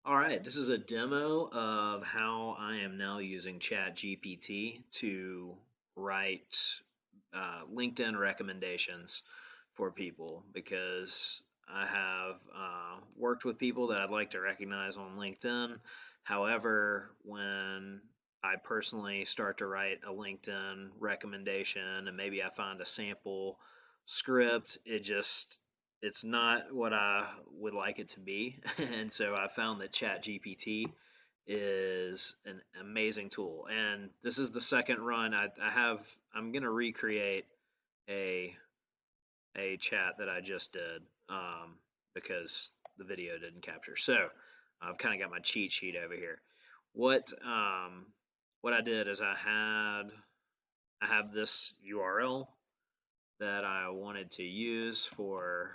All right, this is a demo of how I am now using ChatGPT to write LinkedIn recommendations for people because I have worked with people that I'd like to recognize on LinkedIn. However, when I personally start to write a LinkedIn recommendation and maybe I find a sample script, it's not what I would like it to be. And so I found that ChatGPT is an amazing tool. And this is the second run. I'm gonna recreate a chat that I just did because the video didn't capture. So I've kind of got my cheat sheet over here. What what I did is I have this URL that I wanted to use for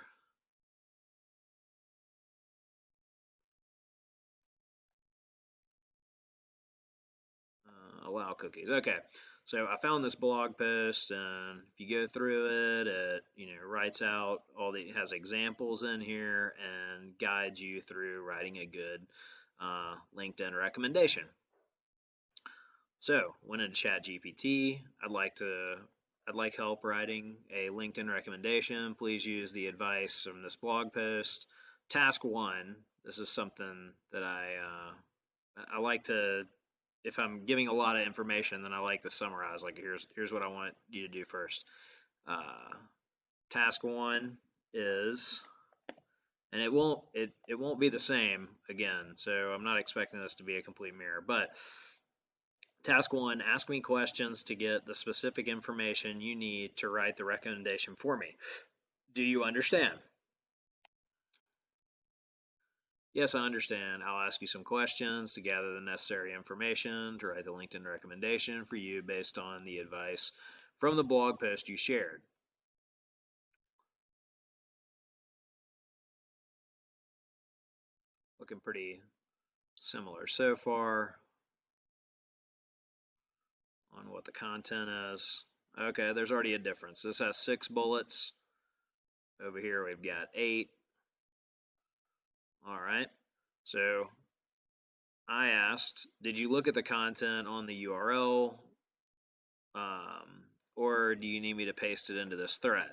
allow cookies. Okay, so I found this blog post, and if you go through it, it writes out it has examples in here and guides you through writing a good LinkedIn recommendation. So went into ChatGPT. I'd like help writing a LinkedIn recommendation. Please use the advice from this blog post. Task one. This is something that I like to, if I'm giving a lot of information, then I like to summarize. Like here's what I want you to do first. Task one is, and it won't be the same again. So I'm not expecting this to be a complete mirror. But task one: ask me questions to get the specific information you need to write the recommendation for me. Do you understand? Yes, I understand. I'll ask you some questions to gather the necessary information to write the LinkedIn recommendation for you based on the advice from the blog post you shared. Looking pretty similar so far on what the content is. Okay, there's already a difference. This has 6 bullets. Over here we've got 8. All right. So I asked, did you look at the content on the URL? Or do you need me to paste it into this thread?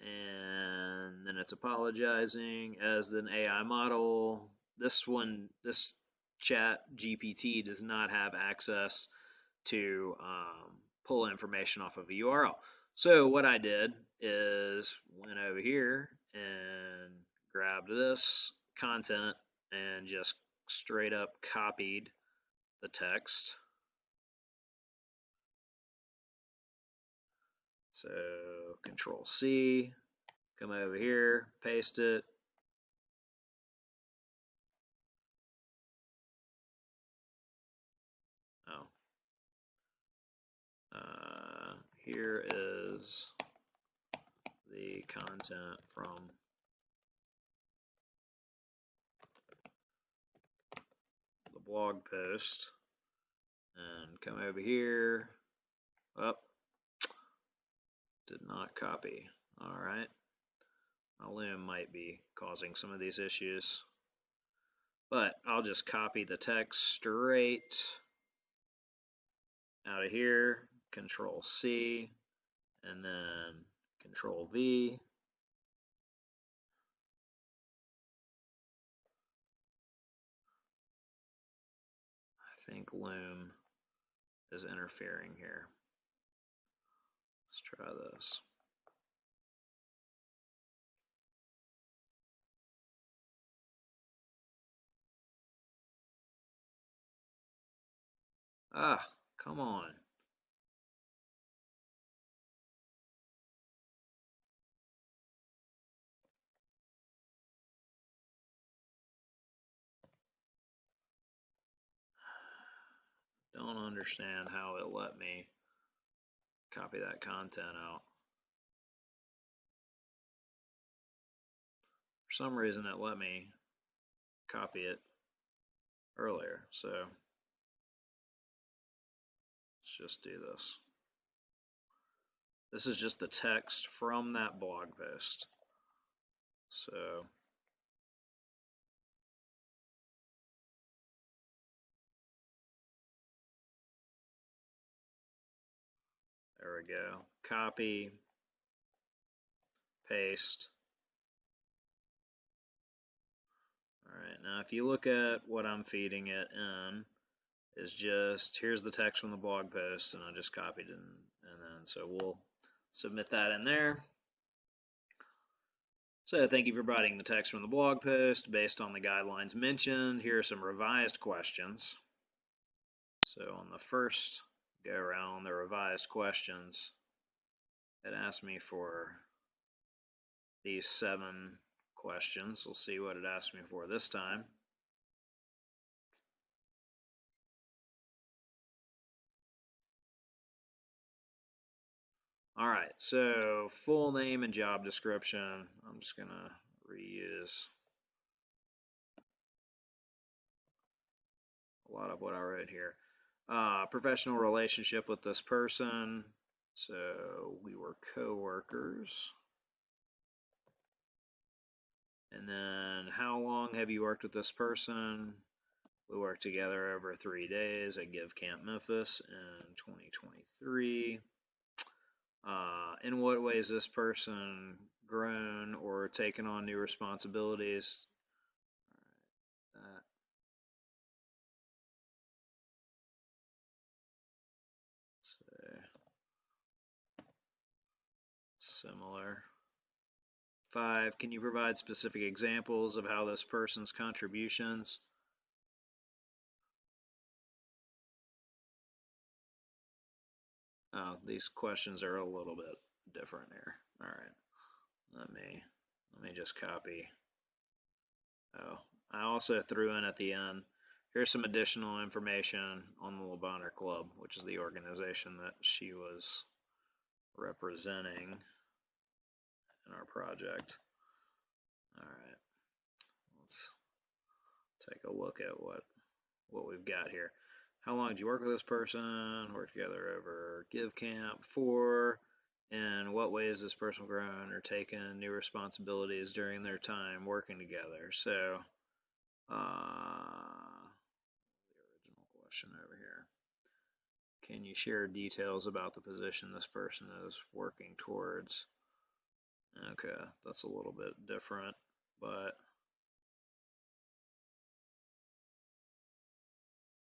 And then it's apologizing as an AI model. This chat GPT does not have access to pull information off of a URL. So what I did is went over here and grabbed this content and just straight up copied the text. So Control C, come over here, paste it. Oh, here is the content from the blog post, and come over here. Oh, did not copy. All right. My Loom might be causing some of these issues, but I'll just copy the text straight out of here, Control C, and then Control V. I think Loom is interfering here. Let's try this. Ah, come on. Don't understand how it let me copy that content out. For some reason it let me copy it earlier, so let's just do this. This is just the text from that blog post. So there we go. Copy, paste. All right, now if you look at what I'm feeding it in, is just here's the text from the blog post, and I just copied it, and then so we'll submit that in there. So thank you for providing the text from the blog post based on the guidelines mentioned. Here are some revised questions. So on the first go around, the revised questions, it asked me for these 7 questions. We'll see what it asked me for this time. All right, so full name and job description. I'm just going to reuse a lot of what I wrote here. Professional relationship with this person. So we were co-workers. And then how long have you worked with this person? We worked together over 3 days at Give Camp Memphis in 2023. In what ways this person grown or taken on new responsibilities? All right, so similar. 5, can you provide specific examples of how this person's contributions? Oh, these questions are a little bit different here. All right, let me just copy. Oh, I also threw in at the end, here's some additional information on the Bonheur Club, which is the organization that she was representing in our project. All right, let's take a look at what we've got here. How long did you work with this person? Work together over Give Camp. 4. In what ways this person grown or taken new responsibilities during their time working together? So, the original question over here. Can you share details about the position this person is working towards? Okay, that's a little bit different, but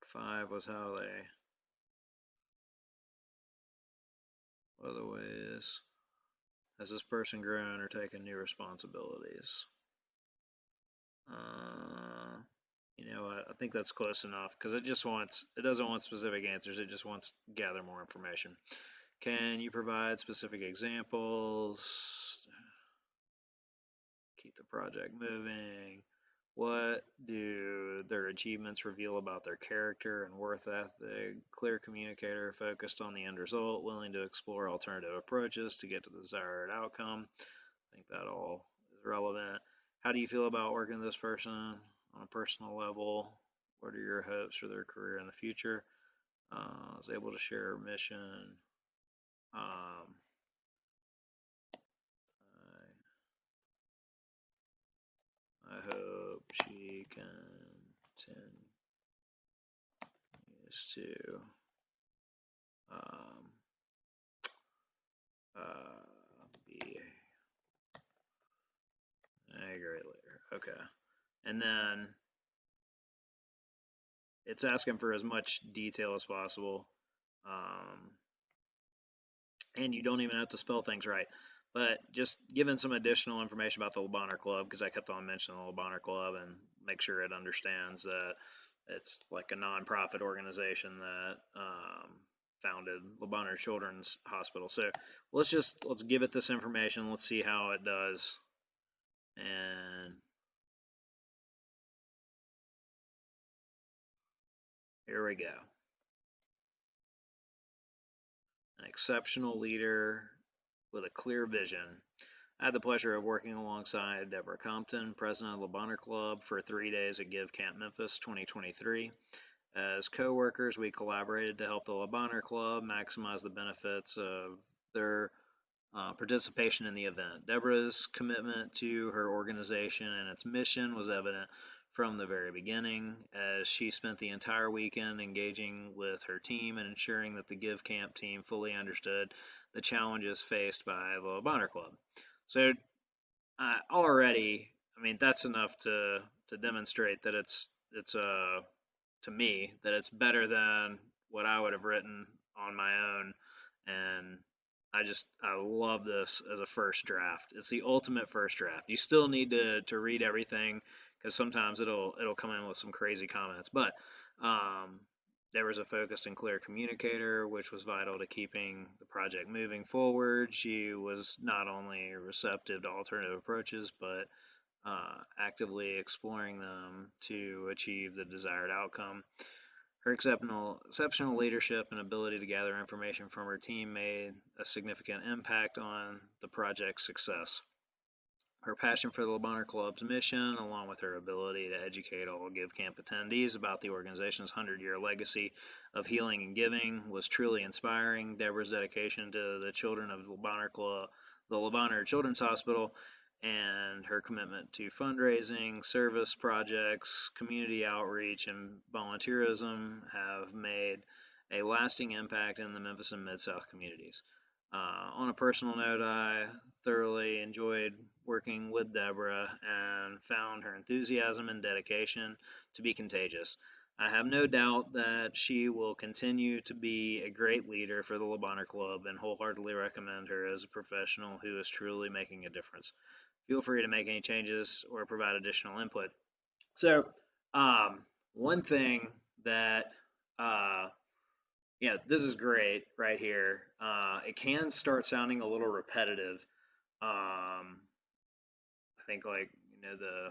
5 was how they, other ways has this person grown or taken new responsibilities? You know what? I think that's close enough because it doesn't want specific answers. It just wants to gather more information. Can you provide specific examples? Keep the project moving. What do their achievements reveal about their character and worth ethic? Clear communicator, focused on the end result, willing to explore alternative approaches to get to the desired outcome. I think that all is relevant. How do you feel about working with this person on a personal level? What are your hopes for their career in the future? I was able to share her mission. I hope she continues to um, be a great leader. Okay. And then it's asking for as much detail as possible. And you don't even have to spell things right. But just giving some additional information about the Bonheur Club, because I kept on mentioning the Bonheur Club, and make sure it understands that it's like a nonprofit organization that founded Bonheur Children's Hospital. So let's give it this information. Let's see how it does. And here we go. An exceptional leader with a clear vision. I had the pleasure of working alongside Deborah Compton, president of the Bonheur Club, for 3 days at Give Camp Memphis 2023. As co-workers, we collaborated to help the Bonheur Club maximize the benefits of their participation in the event. Deborah's commitment to her organization and its mission was evident from the very beginning, as she spent the entire weekend engaging with her team and ensuring that the Give Camp team fully understood the challenges faced by the Bonheur Club. So already, I mean, that's enough to demonstrate that it's to me that it's better than what I would have written on my own, and I love this as a first draft. It's the ultimate first draft. You still need to read everything because sometimes it'll come in with some crazy comments, but um, there was a focused and clear communicator, which was vital to keeping the project moving forward. She was not only receptive to alternative approaches, but actively exploring them to achieve the desired outcome. Her exceptional leadership and ability to gather information from her team made a significant impact on the project's success. Her passion for the Bonheur Club's mission, along with her ability to educate all Give Camp attendees about the organization's 100-year legacy of healing and giving, was truly inspiring. Deborah's dedication to the children of the Bonheur Club, the Bonheur Children's Hospital, and her commitment to fundraising, service projects, community outreach, and volunteerism have made a lasting impact in the Memphis and Mid-South communities. On a personal note, I thoroughly enjoyed working with Deborah and found her enthusiasm and dedication to be contagious. I have no doubt that she will continue to be a great leader for the Le Bonheur Club and wholeheartedly recommend her as a professional who is truly making a difference. Feel free to make any changes or provide additional input. So, one thing that yeah, this is great right here. It can start sounding a little repetitive. I think like the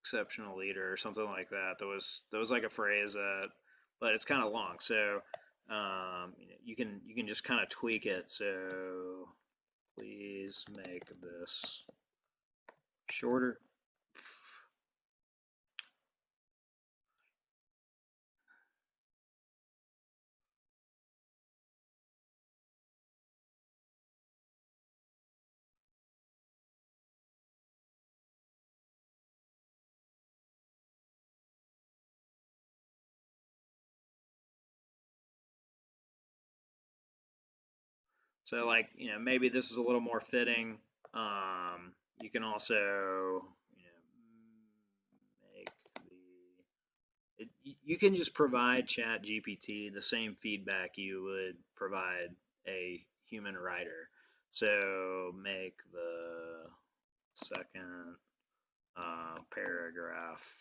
exceptional leader or something like that. There was like a phrase that, but it's kind of long. So you can just kind of tweak it. So please make this shorter. So like maybe this is a little more fitting. You can also make you can just provide Chat GPT the same feedback you would provide a human writer. So make the second paragraph